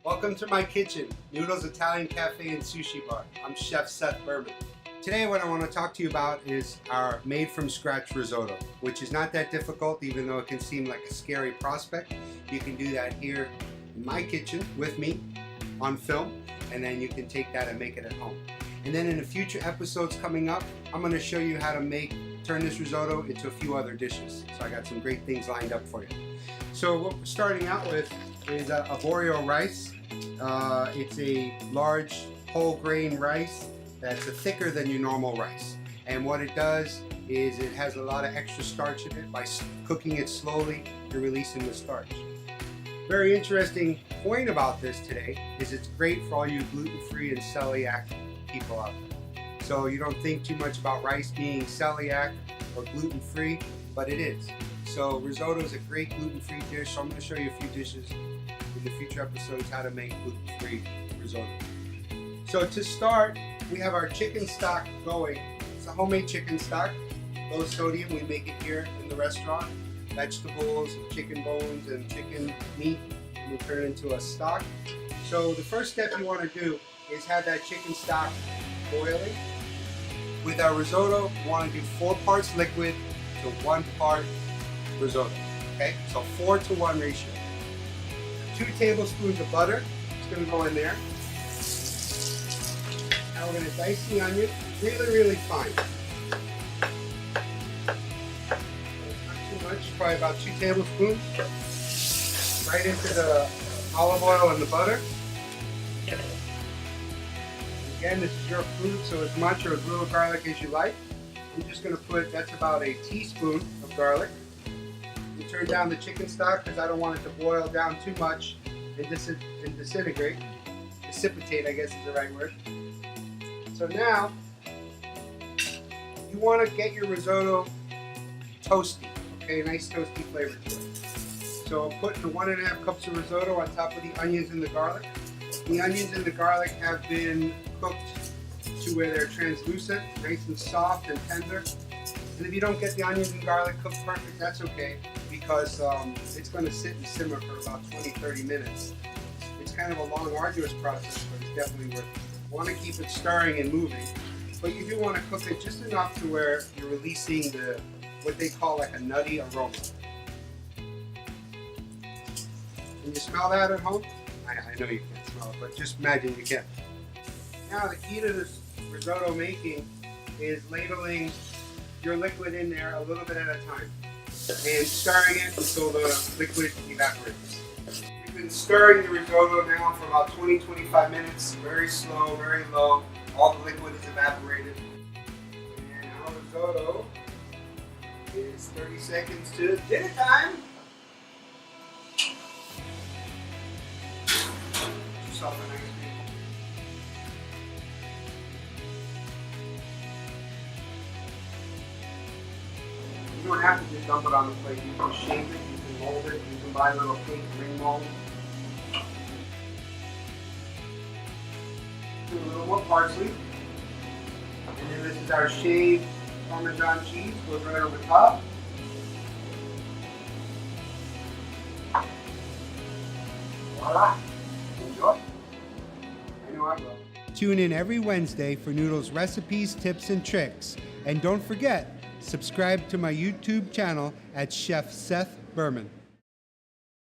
Welcome to my kitchen, Noodles Italian Cafe and Sushi Bar. I'm Chef Seth Berman. Today what I want to talk to you about is our made from scratch risotto, which is not that difficult even though it can seem like a scary prospect. You can do that here in my kitchen with me on film, and then you can take that and make it at home. And then in the future episodes coming up, I'm going to show you how to turn this risotto into a few other dishes. So I got some great things lined up for you. So what we're starting out with is arborio rice. It's a large whole grain rice that's thicker than your normal rice. And what it does is it has a lot of extra starch in it. By cooking it slowly, you're releasing the starch. Very interesting point about this today is it's great for all you gluten-free and celiac people out there. So you don't think too much about rice being celiac or gluten-free, but it is. So risotto is a great gluten-free dish. So I'm going to show you a few dishes in the future episodes how to make gluten-free risotto. So to start, we have our chicken stock going. It's a homemade chicken stock, low sodium. We make it here in the restaurant. Vegetables, chicken bones, and chicken meat. And we turn it into a stock. So the first step you want to do is have that chicken stock boiling. With our risotto, we want to do 4 parts liquid to 1 part risotto. Okay, so 4-to-1 ratio. 2 tablespoons of butter is going to go in there. Now we're going to dice the onion really fine. Not too much, probably about 2 tablespoons. Right into the olive oil and the butter. Again, this is your food, so as much or as little garlic as you like. I'm just going to put, that's about a teaspoon of garlic. You turn down the chicken stock because I don't want it to boil down too much and disintegrate. Dissipate, I guess is the right word. So now, you want to get your risotto toasty, okay, nice toasty flavor to it. So I'm putting the 1.5 cups of risotto on top of the onions and the garlic. The onions and the garlic have been cooked to where they're translucent, nice and soft and tender. And if you don't get the onions and garlic cooked perfect, that's okay, because it's going to sit and simmer for about 20-30 minutes. It's kind of a long, arduous process, but it's definitely worth it. You want to keep it stirring and moving, but you do want to cook it just enough to where you're releasing what they call like a nutty aroma. Can you smell that at home? I know you can't smell it, but just imagine you can. Now the key to this risotto making is ladling your liquid in there a little bit at a time and stirring it until the liquid evaporates. We've been stirring the risotto now for about 20-25 minutes, very slow, very low. All the liquid is evaporated. And our risotto is 30 seconds to dinner time. Yourself a nice meal. You don't have to just dump it on the plate. You can shape it, you can mold it, you can buy a little pink ring mold. Do a little more parsley. And then this is our shaved Parmesan cheese, goes right over the top. Voila! Enjoy. I know I will. Tune in every Wednesday for Noodles recipes, tips, and tricks. And don't forget, subscribe to my YouTube channel at Chef Seth Berman.